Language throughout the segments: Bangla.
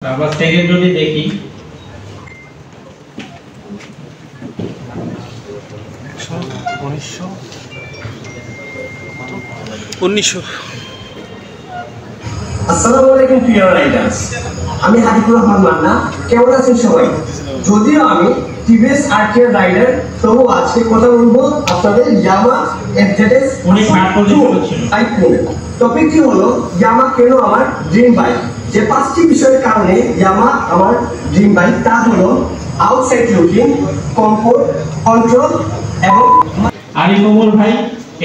আমরা সেকেন্ড যদি দেখি 1900 আসসালামু আলাইকুম প্রিয় রাইডার্স, আমি হাবিবুর রহমান মান্না। কেমন আছেন সবাই? যদিও আমি টিভিএস আরটিআর রাইডার, তবু আজকে কথা বলবো আপনাদের ইয়ামা এফজেডএস বাইক নিয়ে। টপিকটি হলো ইয়ামা কেন আমার ড্রিম বাইক। যে 5টি বিষয়ের কারণে ইয়ামা আমার ড্রিম বাইক, তা হলো আউটসাইড লুকিং, কমফোর্ট, কন্ট্রোল এবং আরিফ ওমর ভাই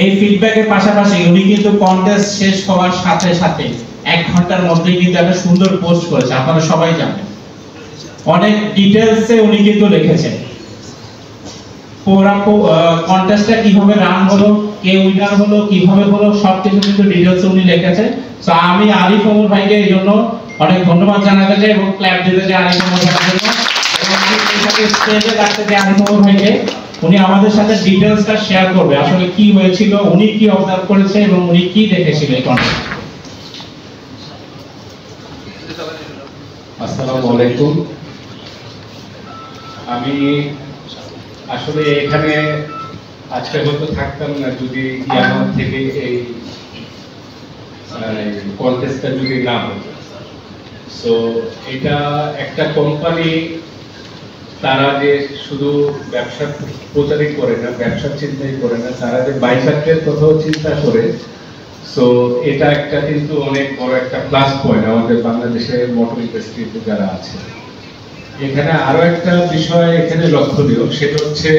এই ফিডব্যাকের পাশাপাশি উনি কিন্তু কন্টেস্ট শেষ হওয়ার সাথে সাথে 1 ঘন্টার মধ্যে কিন্তু একটা সুন্দর পোস্ট করেছে, আপনারা সবাই জানেন। অনেক ডিটেইলসে উনি কিন্তু লিখেছেন পুরো কন্টেস্টটা কিভাবে রান হলো, কে উইনার হলো, কিভাবে হলো, সবকিছু কিন্তু ডিটেইলসে উনি লিখেছেন। সো আমি আরিফ ওমর ভাইকে এই জন্য অনেক ধন্যবাদ জানাতে চাই এবং ক্ল্যাপ দিতে চাই আরিফ ওমর ভাইয়ের জন্য। এবং আমি এইটাকে স্টেজে রাখতে চাই আরিফ ওমর ভাইকে, উনি আমাদের সাথে ডিটেইলসটা শেয়ার করবে, আসলে কি হয়েছিল, উনি কি অবজার্ভ করেছে এবং উনি কি দেখেছিল এই কন্টেস্ট। আসসালামু আলাইকুম। আমি আসলে এখানে আজকে হয়তো থাকতাম না যদি ইয়ামা থেকে এই কন্টেস্টটা যদি না হতো। সো এটা একটা কোম্পানি, তারা যে শুধু ব্যবসা প্রচারই করে না, ব্যবসার চিন্তাই করে না, তারা যে বাইসাইকেলের কথাও চিন্তা করে। সো এটা একটা কিন্তু অনেক বড় একটা প্লাস পয়েন্ট আমাদের বাংলাদেশের মোটর ইন্ডাস্ট্রিতে যারা আছে। এখানে আরো একটা বিষয় এখানে লক্ষণীয়, সেটা হচ্ছে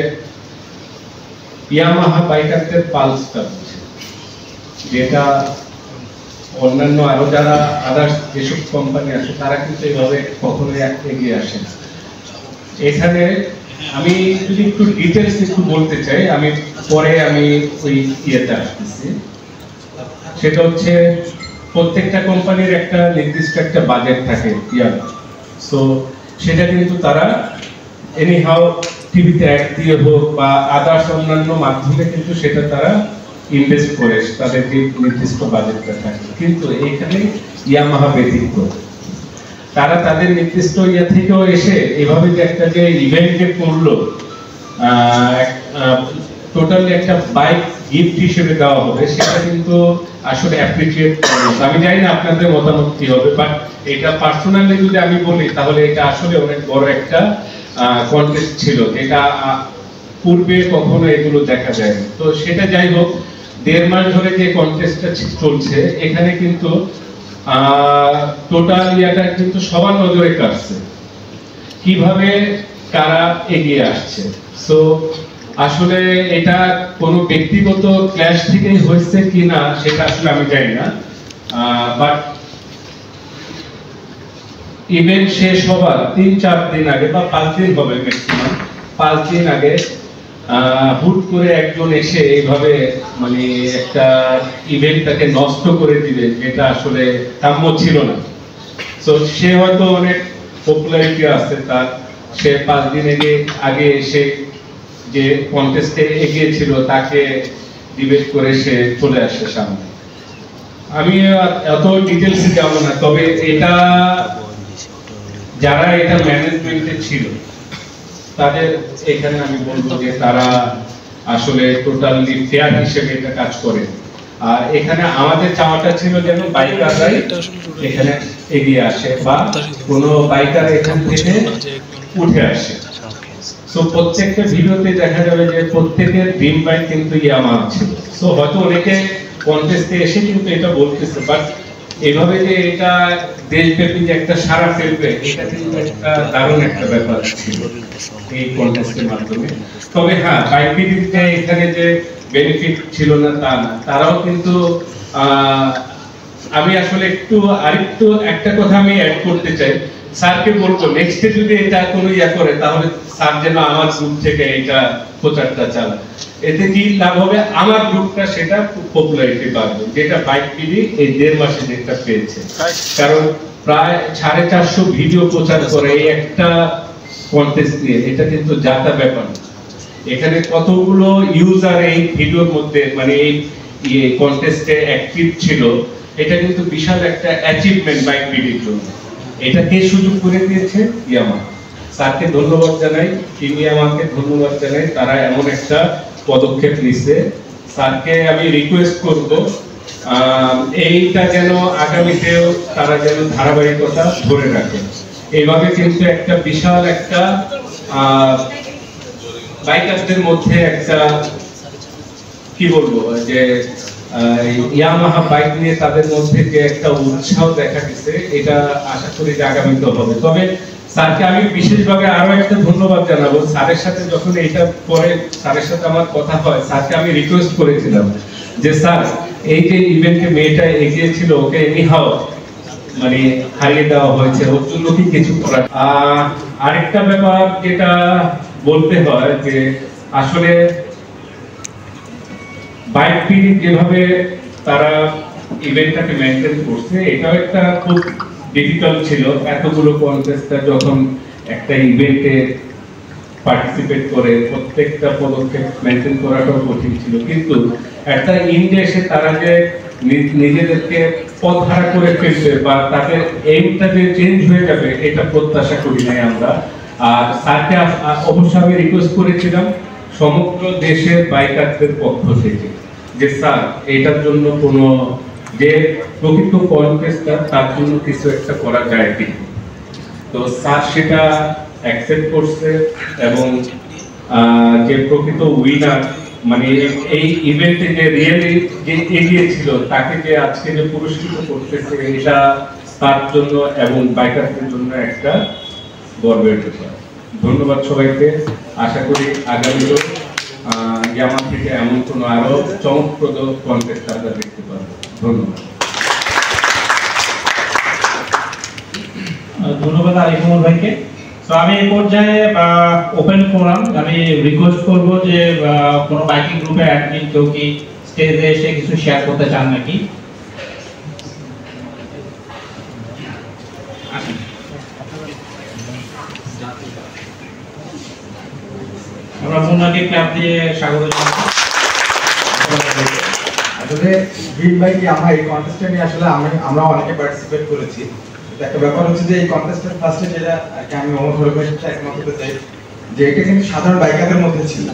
ইয়ামাহা বাইকারদের পালসটা বুঝে, যেটা অন্যান্য আরো যারা আদার্স যেসব কোম্পানি আছে তারা কিন্তু এইভাবে কখনোই এগিয়ে আসে না। এখানে আমি যদি একটু ডিটেলস একটু বলতে চাই, আমি পরে আমি ওই ইয়েতে আসতেছি। সেটা হচ্ছে প্রত্যেকটা কোম্পানির একটা নির্দিষ্ট একটা বাজেট থাকে ইয়ার। সো সেটা কিন্তু তারা এনিহাউ টিভিতে অ্যাড দিয়ে হোক বা আদার্স অন্যান্য মাধ্যমে কিন্তু সেটা তারা ইনভেস্ট করে, তাদের যে নির্দিষ্ট বাজেটটা থাকে। কিন্তু এখানে ইয়ামাহা ব্যতিক্রম, তারা তাদের নির্দিষ্ট ইয়ে থেকেও এসে এভাবে যে একটা যে ইভেন্টে করলো, টোটালি একটা বাইক গিফট হিসেবে দেওয়া হবে, সেটা কিন্তু আসলে অ্যাপ্রিশিয়েট করবো। আমি জানি না আপনাদের মতামত কি হবে, বাট এটা পার্সোনালি যদি আমি বলি তাহলে এটা আসলে অনেক বড় একটা কন্টেস্ট ছিল, যেটা পূর্বে কখনো এগুলো দেখা যায়। তো সেটা যাই হোক, 1.5 মাস ধরে যে কন্টেস্টটা চলছে, এখানে কিন্তু টোটাল ইয়াটা কিন্তু সবার নজরে কাটছে কিভাবে কারা এগিয়ে আসছে। সো আসলে এটা কোনো ব্যক্তিগত ক্ল্যাশ থেকেই হয়েছে কিনা সেটা আসলে আমি জানি না, বাট ইভেন্ট শেষ হবার 3-4 দিন আগে বা 5 দিন হবে, ম্যাক্সিমাম 5 দিন আগে হুট করে একজন এসে এইভাবে মানে একটা ইভেন্টটাকে নষ্ট করে দিবে, যেটা আসলে কাম্য ছিল না। তো সে হয়তো অনেক পপুলারিটি আছে তার, সে 5 দিন আগে এসে যে কন্টেস্টে এগিয়েছিল তাকে ডিবেট করে সে চলে আসে সামনে। আমি এত ডিটেলসে যাব না, তবে এটা যারা এটা ম্যানেজমেন্টে ছিল তাদের এখানে আমি বলবো যে তারা আসলে টোটালি ফেয়ার হিসেবে এটা কাজ করে। আর এখানে আমাদের চাওয়াটা ছিল যেন বাইকাররাই এখানে এগিয়ে আসে বা কোনো বাইকার এখান থেকে উঠে আসে। সো প্রত্যেকটা ভিডিওতে দেখা যাবে যে প্রত্যেকের ড্রিম বাইক কিন্তু ইয়ামাহা ছিল। সো হয়তো অনেকে কন্টেস্টে এসে কিন্তু এটা বলতেছে, বাট এভাবে যে এটা দেশব্যাপী যে একটা সারা ফেলবে, এটা কিন্তু একটা দারুণ একটা ব্যাপার ছিল এই কন্টেস্টের মাধ্যমে। তবে হ্যাঁ, বাইক বিডিতে এখানে যে বেনিফিট ছিল না তা না, তারাও কিন্তু আমি আসলে আরেকটু একটা কথা আমি অ্যাড করতে চাই। স্যারকে বলবো নেক্সটে যদি এটা কোনো ইয়া করে তাহলে স্যার যেন আমার গ্রুপ থেকে এটা প্রচারটা চালায়। এতে কি লাভ হবে, আমার গ্রুপটা সেটা পপুলারিটি পাবে, যেটা বাইক বিডি এই 1.5 মাসে যেটা পেয়েছে। কারণ প্রায় 450 ভিডিও প্রচার করে এই একটা কন্টেস্ট নিয়ে, এটা কিন্তু জাতা ব্যাপার। এখানে কতগুলো ইউজার এই ভিডিওর মধ্যে মানে এই কন্টেস্টে অ্যাক্টিভ ছিল, এটা কিন্তু বিশাল একটা অ্যাচিভমেন্ট বাইক বিডির জন্য। এটাকে সুযোগ করে দিয়েছে ইয়ামাহা। স্যারকে ধন্যবাদ জানাই, টিম ইয়ামাহাকে ধন্যবাদ জানাই, তারা এমন একটা পদক্ষেপ নিচ্ছে। স্যারকে আমি রিকোয়েস্ট করব এইটা যেন আগামীতেও তারা যেন ধারাবাহিকতা ধরে রাখে। এইভাবে কিন্তু একটা বিশাল একটা বাইকারদের মধ্যে একটা কি বলবো যে ইয়ামাহা বাইক নিয়ে তাদের মধ্যে যে একটা উৎসাহ দেখা গেছে, এটা আশা করি যে আগামীতে হবে। তবে স্যারকে আমি বিশেষভাবে আরো একটা ধন্যবাদ জানাবো। স্যারের সাথে যখন এইটা পরে স্যারের সাথে আমার কথা হয়, স্যারকে আমি রিকোয়েস্ট করেছিলাম যে স্যার এই যে ইভেন্টে মেয়েটা এগিয়েছিল ওকে এনিহাও মানে হারিয়ে দেওয়া হয়েছে, ওর জন্য কি কিছু করার। আরেকটা ব্যাপার যেটা বলতে হয় যে আসলে বাইক পিডি যেভাবে তারা ইভেন্টটাকে মেনটেন করছে, এটাও একটা খুব ডিফিকাল্ট ছিল। এতগুলো কন্টেস্টার যখন একটা ইভেন্টে পার্টিসিপেট করে প্রত্যেকটা পদক্ষেপ মেনটেন করাটাও কঠিন ছিল, কিন্তু একটা ইন্ডে এসে তারা যে নিজেদেরকে পথহারা করে ফেলবে বা তাদের এইমটা যে চেঞ্জ হয়ে যাবে এটা প্রত্যাশা করি নাই আমরা। আর স্যারকে অবশ্যই আমি রিকোয়েস্ট করেছিলাম সমগ্র দেশের বাইকারদের পক্ষ থেকে যে স্যার এটার জন্য কোনো যে প্রকৃত কন্টেস্টার তার জন্য কিছু একটা করা যায় কি। তো স্যার সেটা অ্যাকসেপ্ট করছে এবং যে প্রকৃত উইনার মানে এই ইভেন্টে যে রিয়েলি যে এগিয়েছিল তাকে যে আজকে যে পুরস্কৃত করতেছে, এটা তার জন্য এবং বাইকারদের জন্য একটা গর্বের ব্যাপার। ধন্যবাদ সবাইকে। আশা করি আগামীতেও ইয়ামাহা থেকে এমন কোনো আরো চমকপ্রদ কন্টেস্ট আমরা দেখতে পাবো। ধন্যবাদ। ধন্যবাদ আলিকুমুল ভাইকে। তো আমি এই পর্যায়ে ওপেন ফোরাম আমি রিকোয়েস্ট করব যে কোনো বাইকিং গ্রুপের অ্যাডমিন কেউ কি স্টেজে এসে কিছু শেয়ার করতে চান নাকি? আমরা মুন্নাকে ক্লাব দিয়ে স্বাগত জানাই। আসলে গ্রিন বাইক ইয়ামাহা এই কন্টেস্টে নিয়ে আসলে আমরা অনেকে পার্টিসিপেট করেছি। একটা ব্যাপার হচ্ছে যে এই কন্টেস্টের ফার্স্টে যেটা আমি অনুভব করেছি একমত হতে চাই যে এটা কিন্তু সাধারণ বাইকারদের মধ্যে ছিল,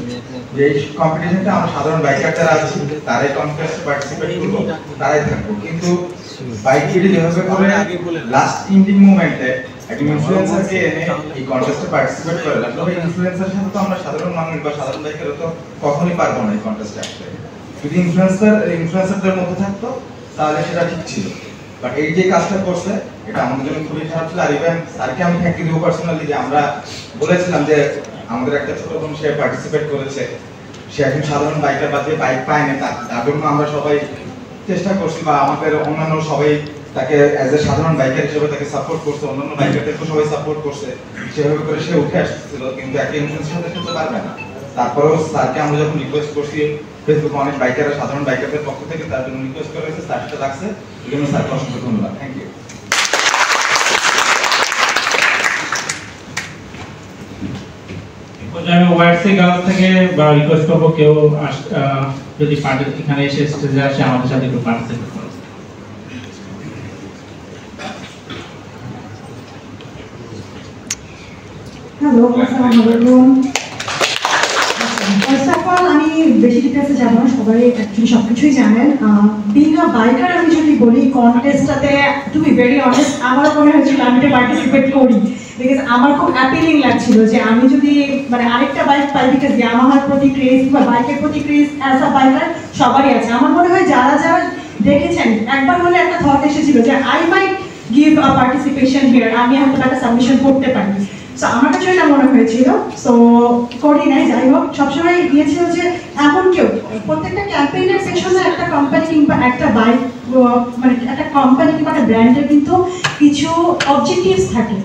যে এই কম্পিটিশনটা আমরা সাধারণ বাইকার যারা আছি তারাই কন্টেস্টে পার্টিসিপেট করবো, তারাই থাকবো। কিন্তু বাইক এটি যেভাবে করে লাস্ট ইন্ডিং মোমেন্টে একজন ইনফ্লুয়েন্সারকে এনে এই কন্টেস্টে পার্টিসিপেট করে রাখলো, এই ইনফ্লুয়েন্সার সাথে তো আমরা সাধারণ মানুষ বা সাধারণ বাইকাররা তো কখনোই পারবো না এই কন্টেস্টে আসতে। যদি ইনফ্লুয়েন্সারদের মধ্যে থাকতো তাহলে সেটা ঠিক ছিল, বাট এই যে কাজটা করছে এটা আমাদের জন্য খুবই খারাপ ছিল। আর ইভেন স্যারকে আমি থ্যাংক ইউ দিব পার্সোনালি যে আমরা বলেছিলাম যে আমাদের একটা ছোট বোন সে পার্টিসিপেট করেছে, সে একজন সাধারণ বাইকার বা যে বাইক পায় না তার জন্য আমরা সবাই চেষ্টা করছি বা আমাদের অন্যান্য সবাই তাকে অ্যাজ এ সাধারণ বাইকার হিসেবে তাকে সাপোর্ট করছে, অন্যান্য বাইকারদেরকে সবাই সাপোর্ট করছে, সেভাবে করে সে উঠে আসছিল। কিন্তু একটা ইনফ্লুয়েন্সের সাথে খেলতে পারবে না। তারপরেও স্যারকে আমরা যখন রিকোয়েস্ট করছি ফেসবুকে অনেক বাইকাররা সাধারণ বাইকারদের পক্ষ থেকে তার জন্য রিকোয়েস্ট করা হয়েছে, স্যার সেটা রাখছে। এই জন্য স্যারকে অসংখ্য ধন্যবাদ। Thank you. আমি ওয়াইসি গার্লস থেকে রিকোয়েস্ট করবো কেউ যদি এখানে এসে স্টেজে আসে আমাদের সাথে একটু পার্টিসিপেট করো। হ্যালো, আসসালামু আলাইকুম। ফার্স্ট অফ অল আমি বেশি ডিটেলসে যাব না, সবাই অ্যাকচুয়ালি সবকিছুই জানেন। বিং আ বাইকার আমি যদি বলি কন্টেস্টটাতে টু বি ভেরি অনেস্ট আমার মনে হয়েছিল আমি তো পার্টিসিপেট করি, বিকজ আমার খুব অ্যাপিলিং লাগছিল যে আমি যদি মানে আরেকটা বাইক পাই, বিকজ ইয়ামাহার প্রতি ক্রেজ বা বাইকের প্রতি ক্রেজ অ্যাজ আ বাইকার সবারই আছে। আমার মনে হয় যারা যারা দেখেছেন একবার হলে একটা থট এসেছিল যে I might give a participation here, আমি হয়তো একটা সাবমিশন করতে পারি। সো আমার কাছে এটা মনে হয়েছিল, সো করি নাই। যাই হোক, সবসময় গিয়েছিল যে এমন কেউ প্রত্যেকটা ক্যাম্পেইনের পেছনে একটা কোম্পানি কিংবা একটা বাইক মানে একটা কোম্পানি কিংবা একটা ব্র্যান্ডের কিন্তু কিছু অবজেক্টিভস থাকে।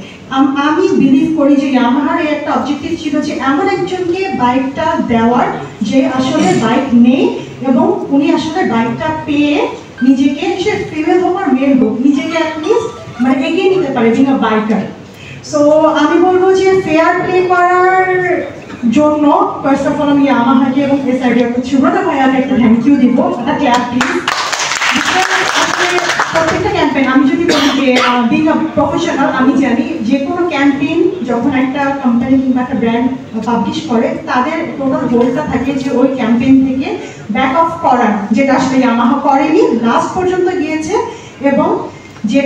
আমি বিলিভ করি যে ইয়ামাহার একটা অবজেক্টিভ ছিল যে এমন একজনকে বাইকটা দেওয়ার যে আসলে বাইক নেই এবং উনি আসলে বাইকটা পেয়ে নিজেকে, সে ফিমেল হোক আর মেল হোক, নিজেকে অ্যাটলিস্ট মানে এগিয়ে নিতে পারে বিং আ বাইকার। সো আমি বলবো যে ফেয়ার প্লে করার জন্য ফার্স্ট অফ অল আমি ইয়ামাহাকে এবং এসআইডি সুব্রত ভাইয়াকে একটা থ্যাংক ইউ দিব, একটা ক্ল্যাপ প্লিজ। প্রত্যেকটা ক্যাম্পেইন আমি যদি বলি যে বিং আ প্রফেশনাল, আমি জানি যে কোনো ক্যাম্পেইন যখন একটা কোম্পানি কিংবা একটা ব্র্যান্ড পাবলিশ করে তাদের টোটাল গোলটা থাকে যে ওই ক্যাম্পেইন থেকে ব্যাক অফ করার, যেটা আসলে ইয়ামাহা করেনি, লাস্ট পর্যন্ত গিয়েছে। এবং যে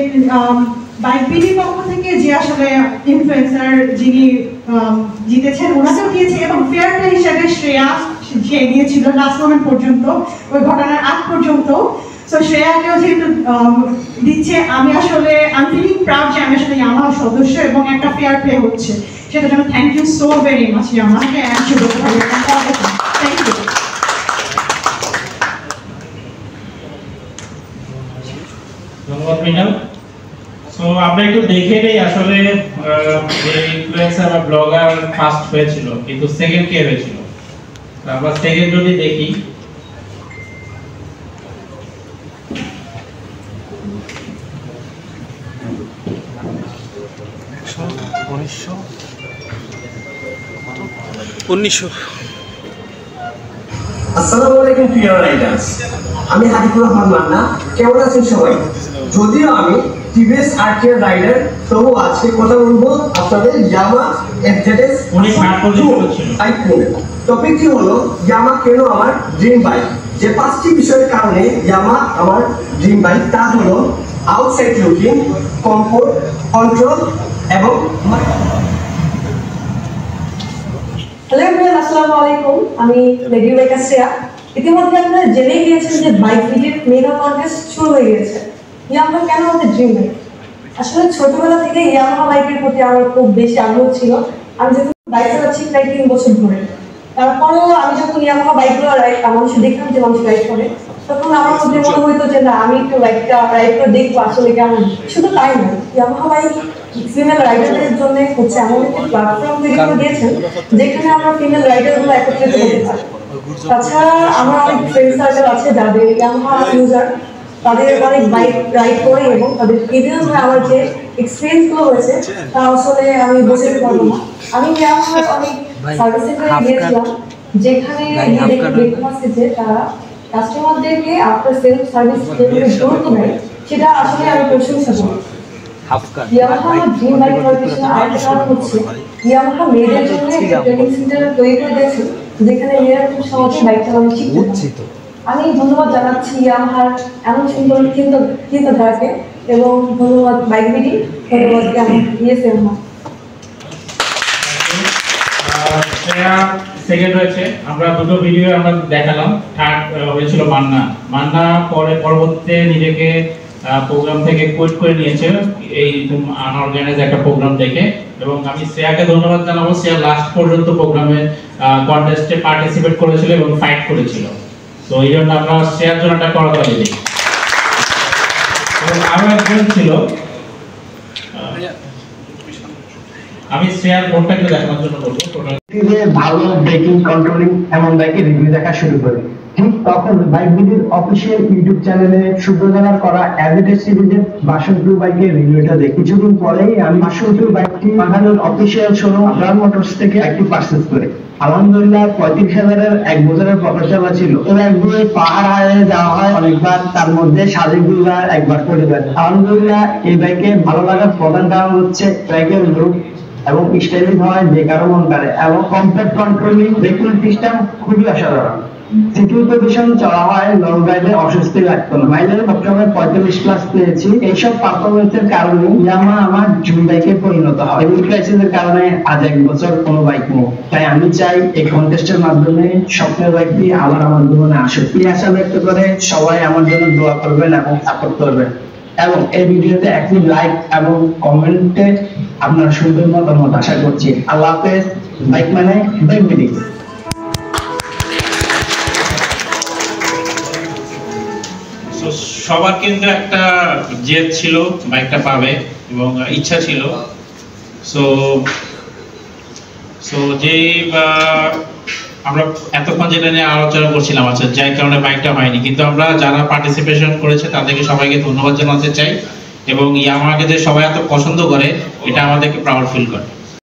বাইক বিডির পক্ষ থেকে যে আসলে ইনফ্লুয়েন্সার যিনি জিতেছেন ওনাকেও দিয়েছে, এবং ফেয়ার প্লে হিসাবে শ্রেয়া যে দিয়েছিল লাস্ট মোমেন্ট পর্যন্ত, ওই ঘটনার আগ পর্যন্ত। সো শ্রেয়াকেও যেহেতু দিচ্ছে, আমি আসলে আই ফিলিং প্রাউড যে আমি আসলে ইয়ামাহার সদস্য এবং একটা ফেয়ার প্লে হচ্ছে, সেটার জন্য thank you so very much ইয়ামাহাকে অ্যান্ড শুভ থ্যাংক ইউ। ধন্যবাদ মিনাল। সো আমরা একটু দেখে নেই আসলে যে ইনফ্লুয়েন্সার বা ব্লগার ফার্স্ট হয়েছিল, কিন্তু সেকেন্ড কে হয়েছিল। আমরা সেকেন্ড যদি দেখি, আসসালামু আলাইকুম প্রিয় রাইডার্স, আমি হাদিকুর রহমান মান্না। কেমন আছেন সবাই? যদিও আমি টিভিএস আরটিআর রাইডার, তবু আজকে কথা বলবো আপনাদের ইয়ামা এফজেডএস বাইক নিয়ে। টপিকটি হলো ইয়ামা কেন আমার ড্রিম বাইক। যে 5টি বিষয়ের কারণে ইয়ামা আমার ড্রিম বাইক, তা হলো আউটসাইড লুকিং, কমফোর্ট, কন্ট্রোল এবং হ্যালো এভরিওয়ান, আসসালামু আলাইকুম। আমি রেডিও বাইকার শ্রেয়া। ইতিমধ্যে আপনারা জেনে গিয়েছেন যে বাইক ভিডিওর মেগা কন্টেস্ট শুরু হয়ে গেছে। ইয়ামাহা কেন আমাদের ড্রিম বাইক? আসলে ছোটবেলা থেকে ইয়ামাহা বাইকের প্রতি আমার খুব বেশি আগ্রহ ছিল। আমি যখন বাইক চালাচ্ছি প্রায় 3 বছর ধরে, তারপরেও আমি যখন ইয়ামাহা বাইকগুলো মানুষ দেখতাম যে মানুষ রাইড করে, তখন আমার মধ্যে মনে হইতো যে না, আমি একটু বাইকটা রাইড করে দেখবো আসলে কেমন। শুধু তাই নয়, ইয়ামাহা বাইক ফিমেল রাইডারদের জন্য হচ্ছে এমন একটি প্ল্যাটফর্ম তৈরি করে দিয়েছেন যেখানে আমরা ফিমেল রাইডারগুলো একত্রিত হতে পারি। তাছাড়া আমার অনেক ফ্রেন্ড সার্কেল আছে যাদের ইয়ামাহা ইউজার, তাদের অনেক বাইক রাইড করে এবং তাদের এভিডেন্স আমার যে এক্সপিরিয়েন্সগুলো হয়েছে তা আসলে আমি বোঝাতে পারবো না। আমি ইয়ামাহার অনেক সার্ভিস সেন্টারে গিয়েছিলাম, যেখানে দেখতে পাচ্ছি যে তারা কাস্টমারদেরকে আফটার সেলফ সার্ভিস যেভাবে গুরুত্ব দেয়, সেটা আসলে আমি প্রশংসা করি। ইয়ামাহা ড্রিম বাইক হওয়ার পিছনে আরেকটা কারণ হচ্ছে ইয়ামাহা মেয়েদের জন্য একটা ট্রেনিং সেন্টার তৈরি করে দিয়েছে, যেখানে মেয়েরা খুব সহজে বাইক চালানো শিখতে। আমি ধন্যবাদ জানাচ্ছি ইয়ামাহার এমন সুন্দর চিন্তাধারাকে, এবং ধন্যবাদ বাইক বিডি, ধন্যবাদ ইয়ামাহা। সেকেন্ড হয়েছে। আমরা দুটো ভিডিও আমরা দেখালাম। থার্ড হয়েছিল মান্না পরবর্তীতে নিজেকে প্রোগ্রাম থেকে কোয়েট করে নিয়েছে এই আনঅর্গানাইজ একটা প্রোগ্রাম দেখে, এবং আমি শ্রেয়াকে ধন্যবাদ জানাবো। শ্রেয়া লাস্ট পর্যন্ত প্রোগ্রামে কন্টেস্টে পার্টিসিপেট করেছিল এবং ফাইট করেছিল। তো এই জন্য আমরা শ্রেয়ার জন্য একটা করতালি দিই। এবং আরো একজন ছিল, আমি শ্রেয়ার বোর্ডটাকে দেখানোর জন্য বলবো। ভালো ব্রেকিং, কন্ট্রোলিং এমন বাইকের রিভিউ দেখা শুরু করি। ঠিক তখন বাইক বিডির অফিসিয়াল ইউটিউব চ্যানেলে সুব্রতদার করা অ্যাভিডেস সিরিজের বাসন্তপুর বাইকের রিভিউটা দেখি। কিছুদিন পরেই আমি বাসন্তপুর বাইকটি Bangladesh official showroom Abrar motors থেকে একটি পারচেজ করি। আলহামদুলিল্লাহ 35,000-এর 1 বছরের প্রফেশনাল ছিল। তো একবার পাহাড় হারিয়ে যাওয়া হয় অনেকবার, তার মধ্যে সাজেকগুলার একবার পরিবার। আলহামদুলিল্লাহ এই বাইকে ভালো লাগার প্রধান কারণ হচ্ছে বাইকের লুক এবং স্টাইলিশ হয় যে কারো মন কাড়ে, এবং কমফোর্ট, কন্ট্রোলিং, ব্রেকিং সিস্টেম খুবই অসাধারণ। সিকিউর পজিশন চলা হয়, লং রাইডে অস্বস্তি লাগতো না। মাইলেজ সবসময় 45+ পেয়েছি। এইসব পারফরমেন্সের কারণে ইয়ামাহা আমার ড্রিম বাইকে পরিণত হয়। এই ক্রাইসিসের কারণে আজ 1 বছর কোনো বাইক নেই। তাই আমি চাই এই কন্টেস্টের মাধ্যমে স্বপ্নের বাইকটি আবার আমার জীবনে আসুক। এই আশা ব্যক্ত করে সবাই আমার জন্য দোয়া করবেন এবং সাপোর্ট করবেন, এবং এই ভিডিওতে একটি লাইক এবং কমেন্টে আপনার সুন্দর মতামত আশা করছি। আল্লাহ হাফেজ। বাইক মানে বাইক বিডি। সবার কিন্তু একটা জেদ ছিল বাইকটা পাবে এবং ইচ্ছা ছিল। সো যে আমরা এতক্ষণ যেটা নিয়ে আলোচনা করছিলাম, আচ্ছা যার কারণে বাইকটা হয়নি, কিন্তু আমরা যারা পার্টিসিপেশন করেছে তাদেরকে সবাইকে ধন্যবাদ জানাতে চাই, এবং ইয়ামাহাকে যে সবাই এত পছন্দ করে এটা আমাদেরকে প্রাউড ফিল করে।